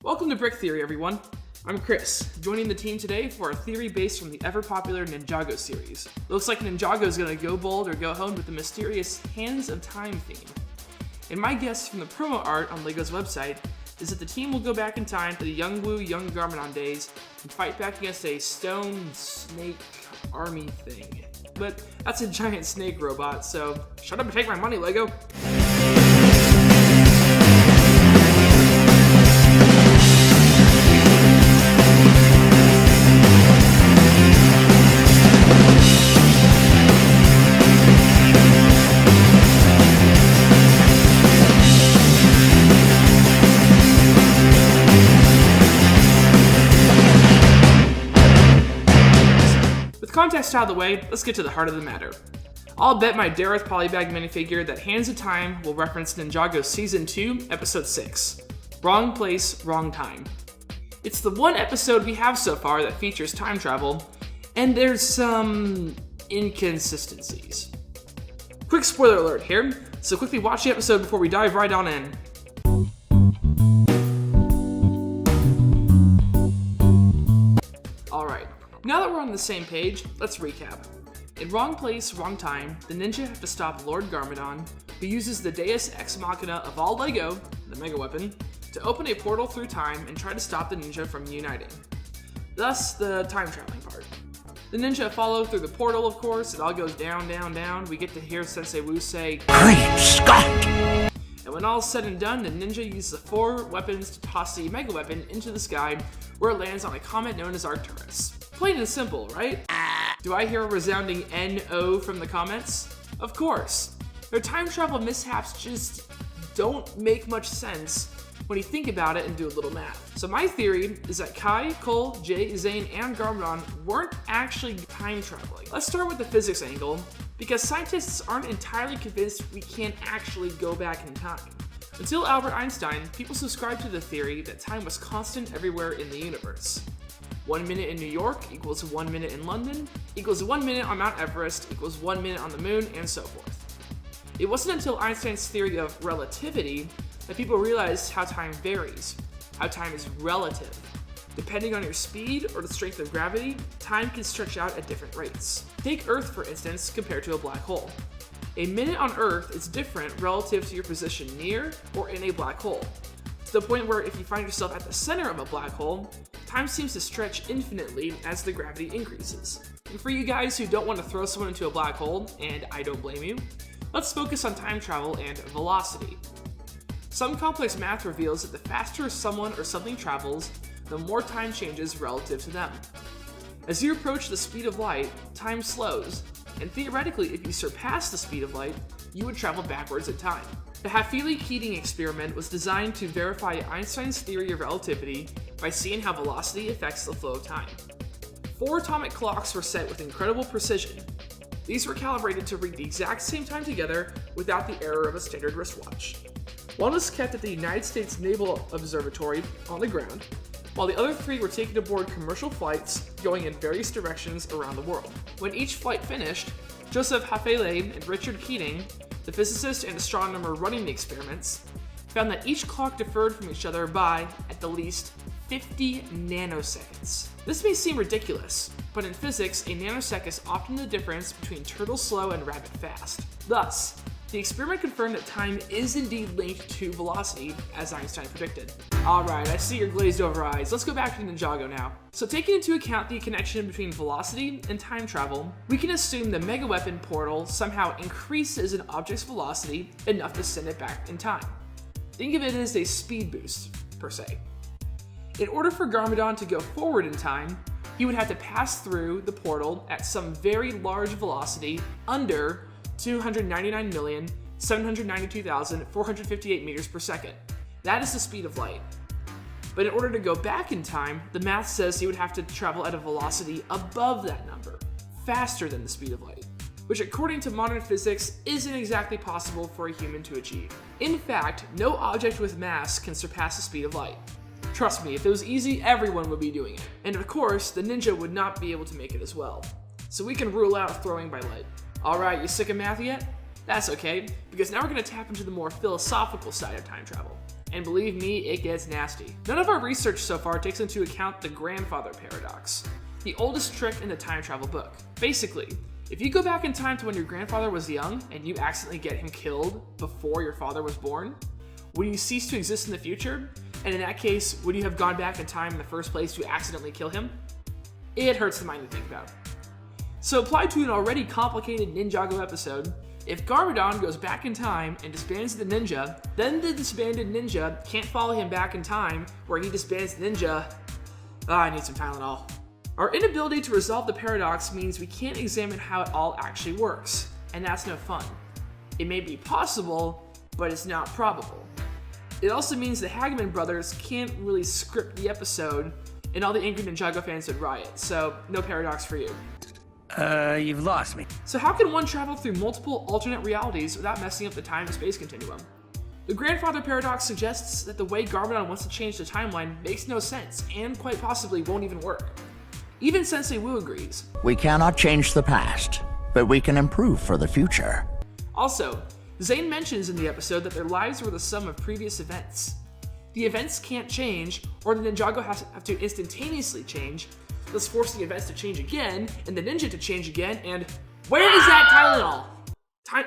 Welcome to Brick Theory, everyone. I'm Chris, joining the team today for a theory based from the ever-popular Ninjago series. Looks like Ninjago is going to go bold or go home with the mysterious Hands of Time theme. And my guess from the promo art on LEGO's website is that the team will go back in time to the Young Wu, Young Garmadon days and fight back against a stone snake army thing. But that's a giant snake robot, so shut up and take my money, LEGO! Context out of the way, let's get to the heart of the matter. I'll bet my Dareth Polybag minifigure that Hands of Time will reference Ninjago Season 2, Episode 6. Wrong place, wrong time. It's the one episode we have so far that features time travel, and there's some inconsistencies. Quick spoiler alert here, so quickly watch the episode before we dive right on in. Alright. Now that we're on the same page, let's recap. In Wrong Place, Wrong Time, the ninja have to stop Lord Garmadon, who uses the Deus Ex Machina of all LEGO, the Mega Weapon, to open a portal through time and try to stop the ninja from uniting. Thus, the time traveling part. The ninja follow through the portal, of course, it all goes down, down, down. We get to hear Sensei Wu say, "Great Scott!" And when all's said and done, the ninja uses the 4 weapons to toss the Mega Weapon into the sky, where it lands on a comet known as Arcturus. Plain and simple, right? Do I hear a resounding N-O from the comments? Of course. Their time travel mishaps just don't make much sense when you think about it and do a little math. So my theory is that Kai, Cole, Jay, Zane, and Garmadon weren't actually time traveling. Let's start with the physics angle, because scientists aren't entirely convinced we can't actually go back in time. Until Albert Einstein, people subscribed to the theory that time was constant everywhere in the universe. 1 minute in New York equals 1 minute in London, equals 1 minute on Mount Everest, equals 1 minute on the moon, and so forth. It wasn't until Einstein's theory of relativity that people realized how time varies, how time is relative. Depending on your speed or the strength of gravity, time can stretch out at different rates. Take Earth, for instance, compared to a black hole. A minute on Earth is different relative to your position near or in a black hole, to the point where if you find yourself at the center of a black hole, time seems to stretch infinitely as the gravity increases. And for you guys who don't want to throw someone into a black hole, and I don't blame you, let's focus on time travel and velocity. Some complex math reveals that the faster someone or something travels, the more time changes relative to them. As you approach the speed of light, time slows, and theoretically if you surpass the speed of light, you would travel backwards in time. The Hafele-Keating experiment was designed to verify Einstein's theory of relativity by seeing how velocity affects the flow of time. 4 atomic clocks were set with incredible precision. These were calibrated to read the exact same time together without the error of a standard wristwatch. One was kept at the United States Naval Observatory on the ground, while the other 3 were taken aboard commercial flights going in various directions around the world. When each flight finished, Joseph Hafele and Richard Keating, the physicist and astronomer running the experiments, found that each clock differed from each other by, at the least, 50 nanoseconds. This may seem ridiculous, but in physics, a nanosecond is often the difference between turtle slow and rabbit fast. Thus, the experiment confirmed that time is indeed linked to velocity, as Einstein predicted. Alright, I see your glazed over eyes. Let's go back to Ninjago now. So taking into account the connection between velocity and time travel, we can assume the Mega Weapon portal somehow increases an object's velocity enough to send it back in time. Think of it as a speed boost, per se. In order for Garmadon to go forward in time, he would have to pass through the portal at some very large velocity under 299,792,458 meters per second. That is the speed of light. But in order to go back in time, the math says he would have to travel at a velocity above that number, faster than the speed of light, which according to modern physics isn't exactly possible for a human to achieve. In fact, no object with mass can surpass the speed of light. Trust me, if it was easy, everyone would be doing it. And of course, the ninja would not be able to make it as well. So we can rule out throwing by light. Alright, you sick of math yet? That's okay, because now we're going to tap into the more philosophical side of time travel. And believe me, it gets nasty. None of our research so far takes into account the grandfather paradox, the oldest trick in the time travel book. Basically, if you go back in time to when your grandfather was young and you accidentally get him killed before your father was born, would you cease to exist in the future? And in that case, would you have gone back in time in the first place to accidentally kill him? It hurts the mind to think about. So applied to an already complicated Ninjago episode, if Garmadon goes back in time and disbands the ninja, then the disbanded ninja can't follow him back in time where he disbands the ninja. I need some Tylenol. Our inability to resolve the paradox means we can't examine how it all actually works, and that's no fun. It may be possible, but it's not probable. It also means the Hageman brothers can't really script the episode, and all the angry Ninjago fans would riot, so no paradox for you. You've lost me. So how can one travel through multiple alternate realities without messing up the time and space continuum? The grandfather paradox suggests that the way Garmadon wants to change the timeline makes no sense, and quite possibly won't even work. Even Sensei Wu agrees. We cannot change the past, but we can improve for the future. Also, Zane mentions in the episode that their lives were the sum of previous events. The events can't change, or the Ninjago have to instantaneously change, thus forcing events to change again, and the ninja to change again, and where is that Tylenol?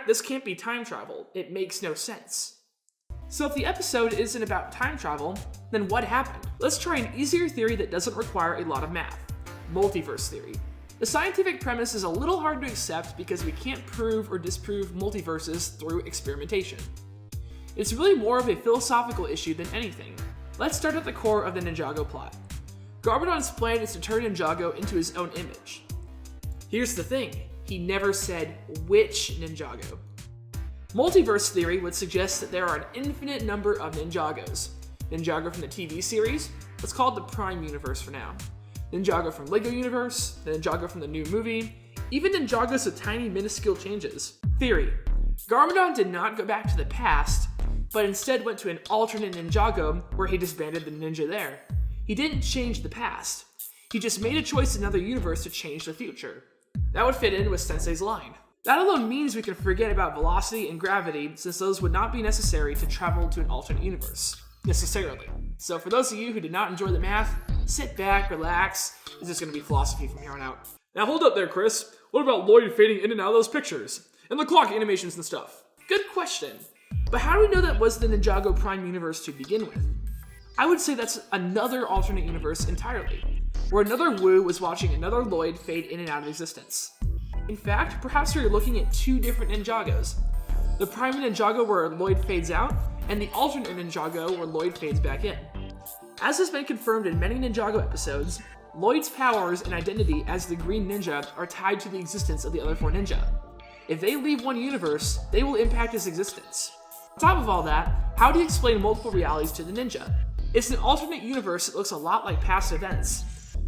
This can't be time travel. It makes no sense. So if the episode isn't about time travel, then what happened? Let's try an easier theory that doesn't require a lot of math. Multiverse theory. The scientific premise is a little hard to accept because we can't prove or disprove multiverses through experimentation. It's really more of a philosophical issue than anything. Let's start at the core of the Ninjago plot. Garmadon's plan is to turn Ninjago into his own image. Here's the thing, he never said which Ninjago. Multiverse theory would suggest that there are an infinite number of Ninjagos. Ninjago from the TV series, let's call it the Prime Universe for now. Ninjago from LEGO Universe, the Ninjago from the new movie, even Ninjagos with tiny minuscule changes. Theory. Garmadon did not go back to the past, but instead went to an alternate Ninjago where he disbanded the ninja there. He didn't change the past. He just made a choice in another universe to change the future. That would fit in with Sensei's line. That alone means we can forget about velocity and gravity, since those would not be necessary to travel to an alternate universe. Necessarily. So for those of you who did not enjoy the math, sit back, relax. This is going to be philosophy from here on out. Now hold up there, Chris. What about Lloyd fading in and out of those pictures? And the clock animations and stuff? Good question. But how do we know that was the Ninjago Prime Universe to begin with? I would say that's another alternate universe entirely, where another Wu was watching another Lloyd fade in and out of existence. In fact, perhaps we're looking at two different Ninjagos. The Prime Ninjago where Lloyd fades out, and the alternate Ninjago where Lloyd fades back in. As has been confirmed in many Ninjago episodes, Lloyd's powers and identity as the Green Ninja are tied to the existence of the other four ninja. If they leave one universe, they will impact his existence. On top of all that, how do you explain multiple realities to the ninja? It's an alternate universe that looks a lot like past events,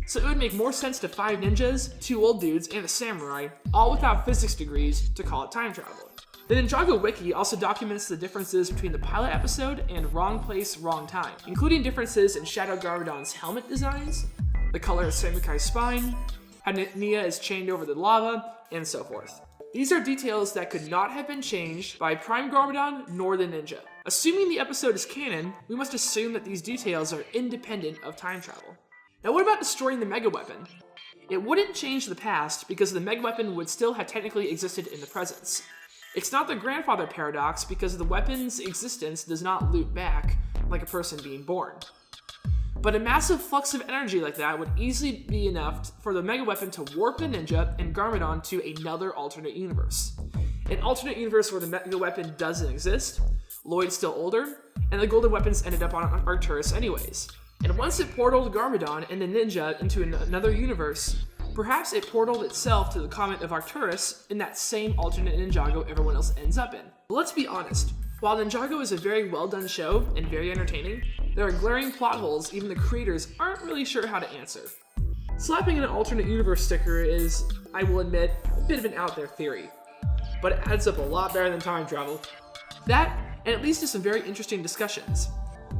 so it would make more sense to 5 ninjas, 2 old dudes, and a samurai, all without physics degrees, to call it time travel. The Ninjago Wiki also documents the differences between the pilot episode and Wrong Place, Wrong Time, including differences in Shadow Garmadon's helmet designs, the color of Samukai's spine, how Nia is chained over the lava, and so forth. These are details that could not have been changed by Prime Garmadon nor the ninja. Assuming the episode is canon, we must assume that these details are independent of time travel. Now what about destroying the Mega Weapon? It wouldn't change the past because the Mega Weapon would still have technically existed in the present. It's not the grandfather paradox because the weapon's existence does not loop back like a person being born. But a massive flux of energy like that would easily be enough for the Mega Weapon to warp the ninja and Garmadon to another alternate universe. An alternate universe where the Mega Weapon doesn't exist, Lloyd's still older, and the golden weapons ended up on Arcturus anyways. And once it portaled Garmadon and the ninja into another universe, perhaps it portaled itself to the comet of Arcturus in that same alternate Ninjago everyone else ends up in. But let's be honest, while Ninjago is a very well done show and very entertaining, there are glaring plot holes even the creators aren't really sure how to answer. Slapping an alternate universe sticker is, I will admit, a bit of an out there theory, but it adds up a lot better than time travel. That, and it leads to some very interesting discussions.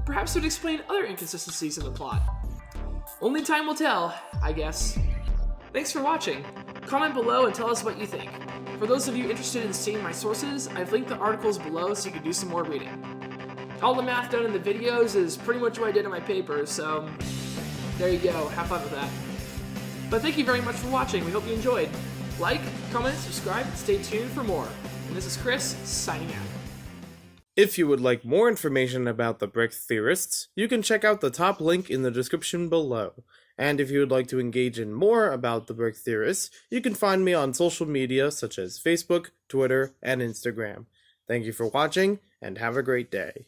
Perhaps it would explain other inconsistencies in the plot. Only time will tell, I guess. Thanks for watching. Comment below and tell us what you think. For those of you interested in seeing my sources, I've linked the articles below so you can do some more reading. All the math done in the videos is pretty much what I did in my papers, so there you go, have fun with that. But thank you very much for watching, we hope you enjoyed. Like, comment, subscribe, and stay tuned for more. And this is Chris, signing out. If you would like more information about the Brick Theorists, you can check out the top link in the description below. And if you would like to engage in more about the Brick Theorists, you can find me on social media such as Facebook, Twitter, and Instagram. Thank you for watching, and have a great day.